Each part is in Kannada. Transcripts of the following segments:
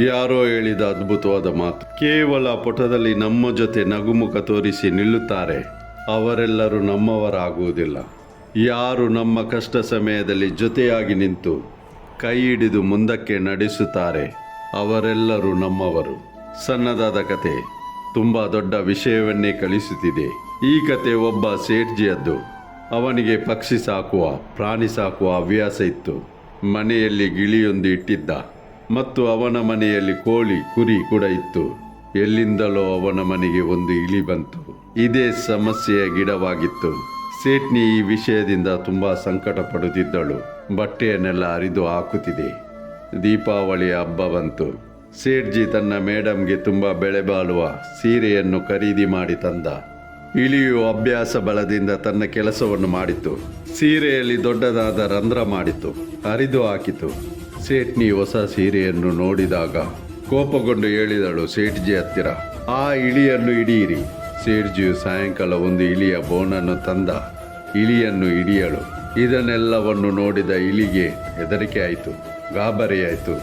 ಯಾರೋ ಹೇಳಿದ ಅದ್ಭುತವಾದ ಮಾತು. ಕೇವಲ ಪುಟದಲ್ಲಿ ನಮ್ಮ ಜೊತೆ ನಗುಮುಖ ತೋರಿಸಿ ನಿಲ್ಲುತ್ತಾರೆ, ಅವರೆಲ್ಲರೂ ನಮ್ಮವರಾಗುವುದಿಲ್ಲ. ಯಾರು ನಮ್ಮ ಕಷ್ಟ ಸಮಯದಲ್ಲಿ ಜೊತೆಯಾಗಿ ನಿಂತು ಕೈ ಹಿಡಿದು ಮುಂದಕ್ಕೆ ನಡೆಸುತ್ತಾರೆ, ಅವರೆಲ್ಲರೂ ನಮ್ಮವರು. ಸಣ್ಣದಾದ ಕತೆ ತುಂಬ ದೊಡ್ಡ ವಿಷಯವನ್ನೇ ಕಲಿಸುತ್ತಿದೆ. ಈ ಕತೆ ಒಬ್ಬ ಸೇಠ್ಜಿಯದ್ದು. ಅವನಿಗೆ ಪಕ್ಷಿ ಸಾಕುವ, ಪ್ರಾಣಿ ಸಾಕುವ ಹವ್ಯಾಸ ಇತ್ತು. ಮನೆಯಲ್ಲಿ ಗಿಳಿಯೊಂದು ಇಟ್ಟಿದ್ದ ಮತ್ತು ಅವನ ಮನೆಯಲ್ಲಿ ಕೋಳಿ, ಕುರಿ ಕೂಡ ಇತ್ತು. ಎಲ್ಲಿಂದಲೋ ಅವನ ಮನೆಗೆ ಒಂದು ಇಲಿ ಬಂತು. ಇದೇ ಸಮಸ್ಯೆಯ ಗಿಡವಾಗಿತ್ತು. ಸೇಠ್ನಿ ಈ ವಿಷಯದಿಂದ ತುಂಬ ಸಂಕಟ ಪಡುತ್ತಿದ್ದಳು. ಬಟ್ಟೆಯನ್ನೆಲ್ಲ ಹರಿದು ಹಾಕುತ್ತಿದೆ. ದೀಪಾವಳಿಯ ಹಬ್ಬ ಬಂತು. ಸೇಠ್ಜಿ ತನ್ನ ಮೇಡಮ್ಗೆ ತುಂಬ ಬೆಲೆ ಬಾಳುವ ಸೀರೆಯನ್ನು ಖರೀದಿ ಮಾಡಿ ತಂದ. ಇಲಿಯು ಅಭ್ಯಾಸ ಬಲದಿಂದ ತನ್ನ ಕೆಲಸವನ್ನು ಮಾಡಿತು. ಸೀರೆಯಲ್ಲಿ ದೊಡ್ಡದಾದ ರಂಧ್ರ ಮಾಡಿತು, ಹರಿದು ಹಾಕಿತು. ಸೇಠ್ನಿ ಹೊಸ ಸೀರೆಯನ್ನು ನೋಡಿದಾಗ ಕೋಪಗೊಂಡು ಹೇಳಿದಳು ಸೇಠ್ಜಿ ಹತ್ತಿರ, ಆ ಇಲಿಯನ್ನು ಹಿಡಿಯಿರಿ. ಸೇಠ್ಜಿಯು ಸಾಯಂಕಾಲ ಒಂದು ಇಲಿಯ ಬೋನನ್ನು ತಂದ. ಇಲಿಯನ್ನು ಹಿಡಿಯಲು ಇದನ್ನೆಲ್ಲವನ್ನು ನೋಡಿದ ಇಲಿಗೆ ಹೆದರಿಕೆ ಆಯಿತು, ಗಾಬರಿಯಾಯಿತು.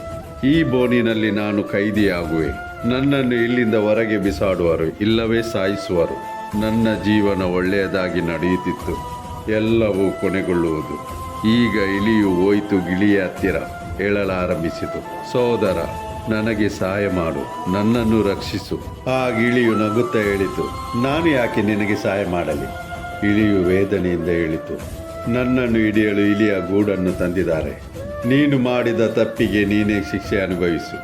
ಈ ಬೋನಿನಲ್ಲಿ ನಾನು ಕೈದಿಯಾಗುವೆ. ನನ್ನನ್ನು ಇಲ್ಲಿಂದ ಹೊರಗೆ ಬಿಸಾಡುವರು, ಇಲ್ಲವೇ ಸಾಯಿಸುವರು. ನನ್ನ ಜೀವನ ಒಳ್ಳೆಯದಾಗಿ ನಡೆಯುತ್ತಿತ್ತು, ಎಲ್ಲವೂ ಕೊನೆಗೊಳ್ಳುವುದು. ಈಗ ಇಲಿಯು ಹೋಯಿತು ಗಿಳಿಯ ಹತ್ತಿರ ಹೇಳಲಾರಂಭಿಸಿತು, ಸೋದರ, ನನಗೆ ಸಹಾಯ ಮಾಡು, ನನ್ನನ್ನು ರಕ್ಷಿಸು. ಆ ಗಿಳಿಯು ನಗುತ್ತಾ ಹೇಳಿತು, ನಾನು ಯಾಕೆ ನಿನಗೆ ಸಹಾಯ ಮಾಡಲಿ? ಇಲಿಯು ವೇದನೆಯಿಂದ ಹೇಳಿತು, ನನ್ನನ್ನು ಹಿಡಿಯಲು ಇಲಿಯ ಗೂಡನ್ನು ತಂದಿದ್ದಾರೆ. ನೀನು ಮಾಡಿದ ತಪ್ಪಿಗೆ ನೀನೇ ಶಿಕ್ಷೆ ಅನುಭವಿಸು.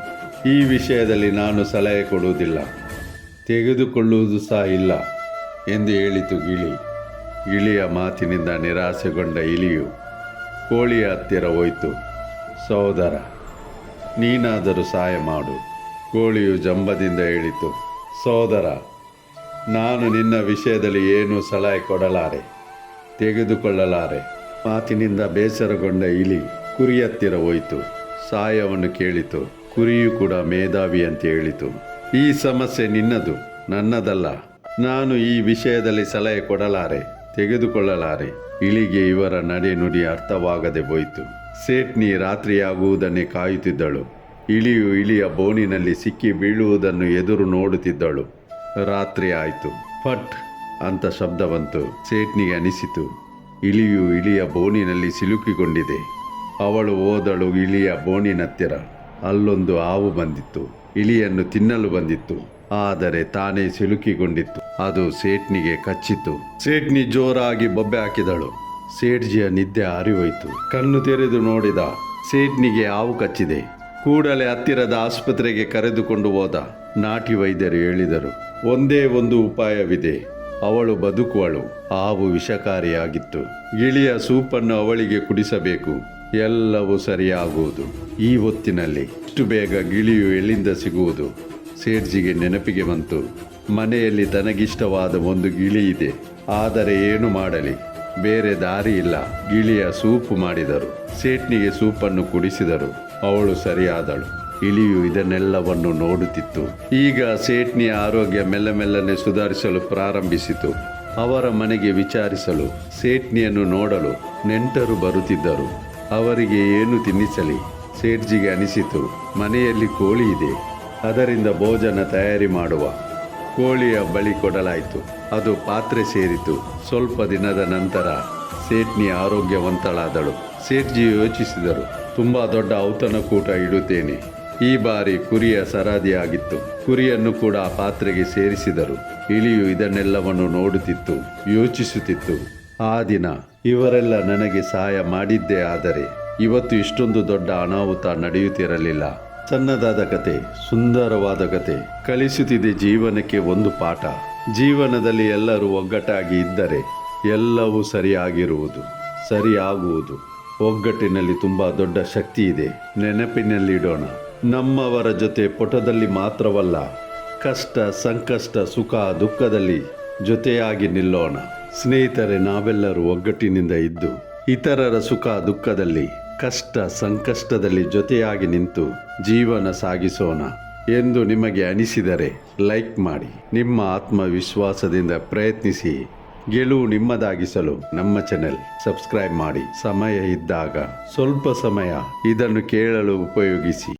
ಈ ವಿಷಯದಲ್ಲಿ ನಾನು ಸಲಹೆ ಕೊಡುವುದಿಲ್ಲ, ತೆಗೆದುಕೊಳ್ಳುವುದು ಸಹ ಇಲ್ಲ ಎಂದು ಹೇಳಿತು ಗಿಳಿ. ಗಿಳಿಯ ಮಾತಿನಿಂದ ನಿರಾಸೆಗೊಂಡ ಇಲಿಯು ಕೋಳಿಯ ಹತ್ತಿರ ಹೋಯಿತು. ಸಹೋದರ, ನೀನಾದರೂ ಸಹಾಯ ಮಾಡು. ಕೋಳಿಯು ಜಂಬದಿಂದ ಹೇಳಿತು, ಸಹೋದರ, ನಾನು ನಿನ್ನ ವಿಷಯದಲ್ಲಿ ಏನೂ ಸಲಹೆ ಕೊಡಲಾರೆ, ತೆಗೆದುಕೊಳ್ಳಲಾರೆ. ಮಾತಿನಿಂದ ಬೇಸರಗೊಂಡ ಇಲಿ ಕುರಿ ಹತ್ತಿರ ಹೋಯಿತು. ಸಹಾಯವನ್ನು ಕೇಳಿತು. ಕುರಿಯು ಕೂಡ ಮೇಧಾವಿ ಅಂತ ಹೇಳಿತು, ಈ ಸಮಸ್ಯೆ ನಿನ್ನದು, ನನ್ನದಲ್ಲ. ನಾನು ಈ ವಿಷಯದಲ್ಲಿ ಸಲಹೆ ಕೊಡಲಾರೆ, ತೆಗೆದುಕೊಳ್ಳಲಾರೆ. ಇಲಿಗೆ ಇವರ ನಡೆ ನುಡಿ ಅರ್ಥವಾಗದೆ ಹೋಯಿತು. ಸೇಠ್ನಿ ರಾತ್ರಿಯಾಗುವುದನ್ನೇ ಕಾಯುತ್ತಿದ್ದಳು. ಇಲಿಯು ಇಲಿಯ ಬೋನಿನಲ್ಲಿ ಸಿಕ್ಕಿ ಬೀಳುವುದನ್ನು ಎದುರು ನೋಡುತ್ತಿದ್ದಳು. ರಾತ್ರಿ ಆಯಿತು. ಫಟ್ ಅಂತ ಶಬ್ದ ಬಂತು. ಸೇಠ್ನಿಗೆ ಅನಿಸಿತು, ಇಲಿಯು ಇಲಿಯ ಬೋನಿನಲ್ಲಿ ಸಿಲುಕಿಕೊಂಡಿದೆ. ಅವಳು ಹೋದಳು ಇಲಿಯ ಬೋನಿನತ್ತಿರ. ಅಲ್ಲೊಂದು ಹಾವು ಬಂದಿತ್ತು. ಇಲಿಯನ್ನು ತಿನ್ನಲು ಬಂದಿತ್ತು, ಆದರೆ ತಾನೇ ಸಿಲುಕಿಕೊಂಡಿತ್ತು. ಅದು ಸೇಠ್ನಿಗೆ ಕಚ್ಚಿತು. ಸೇಠ್ನಿ ಜೋರಾಗಿ ಬೊಬ್ಬೆ ಹಾಕಿದಳು. ಸೇಠ್ಜಿಯ ನಿದ್ದೆ ಹಾರಿಹೋಯಿತು. ಕಣ್ಣು ತೆರೆದು ನೋಡಿದ. ಸೇಠ್ನಿಗೆ ಹಾವು ಕಚ್ಚಿದೆ. ಕೂಡಲೇ ಹತ್ತಿರದ ಆಸ್ಪತ್ರೆಗೆ ಕರೆದುಕೊಂಡು ಹೋದ. ನಾಟಿ ವೈದ್ಯರು ಹೇಳಿದರು, ಒಂದೇ ಒಂದು ಉಪಾಯವಿದೆ, ಅವಳು ಬದುಕುವಳು. ಹಾವು ವಿಷಕಾರಿಯಾಗಿತ್ತು. ಗಿಳಿಯ ಸೂಪನ್ನು ಅವಳಿಗೆ ಕುಡಿಸಬೇಕು, ಎಲ್ಲವೂ ಸರಿಯಾಗುವುದು. ಈ ಹೊತ್ತಿನಲ್ಲಿ ಇಷ್ಟು ಬೇಗ ಗಿಳಿಯು ಎಲ್ಲಿಂದ ಸಿಗುವುದು? ಸೇಠ್ಜಿಗೆ ನೆನಪಿಗೆ ಬಂತು, ಮನೆಯಲ್ಲಿ ತನಗಿಷ್ಟವಾದ ಒಂದು ಗಿಳಿ ಇದೆ, ಆದರೆ ಏನು ಮಾಡಲಿ, ಬೇರೆ ದಾರಿ ಇಲ್ಲ. ಗಿಳಿಯ ಸೂಪು ಮಾಡಿದರು. ಸೇಠ್ನಿಗೆ ಸೂಪನ್ನು ಕುಡಿಸಿದರು. ಅವಳು ಸರಿಯಾದಳು. ಇಲಿಯು ಇದನ್ನೆಲ್ಲವನ್ನು ನೋಡುತ್ತಿತ್ತು. ಈಗ ಸೇಠ್ನಿಯ ಆರೋಗ್ಯ ಮೆಲ್ಲನೆ ಸುಧಾರಿಸಲು ಪ್ರಾರಂಭಿಸಿತು. ಅವರ ಮನೆಗೆ ವಿಚಾರಿಸಲು, ಸೇಠ್ನಿಯನ್ನು ನೋಡಲು ನೆಂಟರು ಬರುತ್ತಿದ್ದರು. ಅವರಿಗೆ ಏನು ತಿನ್ನಿಸಲಿ? ಸೇಠ್ಜಿಗೆ ಅನಿಸಿತು, ಮನೆಯಲ್ಲಿ ಕೋಳಿ ಇದೆ, ಅದರಿಂದ ಭೋಜನ ತಯಾರಿ ಮಾಡುವ. ಕೋಳಿಯ ಬಳಿ ಕೊಡಲಾಯಿತು. ಅದು ಪಾತ್ರೆ ಸೇರಿತು. ಸ್ವಲ್ಪ ದಿನದ ನಂತರ ಸೇಠ್ನಿ ಆರೋಗ್ಯವಂತಳಾದಳು. ಸೇಠ್ಜಿ ಯೋಚಿಸಿದರು, ತುಂಬ ದೊಡ್ಡ ಔತಣಕೂಟ ಇಡುತ್ತೇನೆ. ಈ ಬಾರಿ ಕುರಿಯ ಸರಾದಿಯಾಗಿತ್ತು. ಕುರಿಯನ್ನು ಕೂಡ ಪಾತ್ರೆಗೆ ಸೇರಿಸಿದರು. ಇಲಿಯು ಇದನ್ನೆಲ್ಲವನ್ನು ನೋಡುತ್ತಿತ್ತು, ಯೋಚಿಸುತ್ತಿತ್ತು, ಆ ದಿನ ಇವರೆಲ್ಲ ನನಗೆ ಸಹಾಯ ಮಾಡಿದ್ದೇ ಆದರೆ ಇವತ್ತು ಇಷ್ಟೊಂದು ದೊಡ್ಡ ಅನಾಹುತ ನಡೆಯುತ್ತಿರಲಿಲ್ಲ. ಸಣ್ಣದಾದ ಕತೆ, ಸುಂದರವಾದ ಕತೆ, ಕಲಿಸುತ್ತಿದೆ ಜೀವನಕ್ಕೆ ಒಂದು ಪಾಠ. ಜೀವನದಲ್ಲಿ ಎಲ್ಲರೂ ಒಗ್ಗಟ್ಟಾಗಿ ಇದ್ದರೆ ಎಲ್ಲವೂ ಸರಿಯಾಗುವುದು. ಒಗ್ಗಟ್ಟಿನಲ್ಲಿ ತುಂಬ ದೊಡ್ಡ ಶಕ್ತಿ ಇದೆ. ನೆನಪಿನಲ್ಲಿಡೋಣ, ನಮ್ಮವರ ಜೊತೆ ಪುಟದಲ್ಲಿ ಮಾತ್ರವಲ್ಲ, ಕಷ್ಟ, ಸಂಕಷ್ಟ, ಸುಖ, ದುಃಖದಲ್ಲಿ ಜೊತೆಯಾಗಿ ನಿಲ್ಲೋಣ. ಸ್ನೇಹಿತರೆ, ನಾವೆಲ್ಲರೂ ಒಗ್ಗಟ್ಟಿನಿಂದ ಇದ್ದು ಇತರರ ಸುಖ ದುಃಖದಲ್ಲಿ, ಕಷ್ಟ ಸಂಕಷ್ಟದಲ್ಲಿ ಜೊತೆಯಾಗಿ ನಿಂತು ಜೀವನ ಸಾಗಿಸೋಣ ಎಂದು ನಿಮಗೆ ಅನಿಸಿದರೆ ಲೈಕ್ ಮಾಡಿ. ನಿಮ್ಮ ಆತ್ಮವಿಶ್ವಾಸದಿಂದ ಪ್ರಯತ್ನಿಸಿ. ಗೆಲುವು ನಿಮ್ಮದಾಗಿಸಲು ನಮ್ಮ ಚಾನೆಲ್ ಸಬ್ಸ್ಕ್ರೈಬ್ ಮಾಡಿ. ಸಮಯ ಇದ್ದಾಗ ಸ್ವಲ್ಪ ಸಮಯ ಇದನ್ನು ಕೇಳಲು ಉಪಯೋಗಿಸಿ.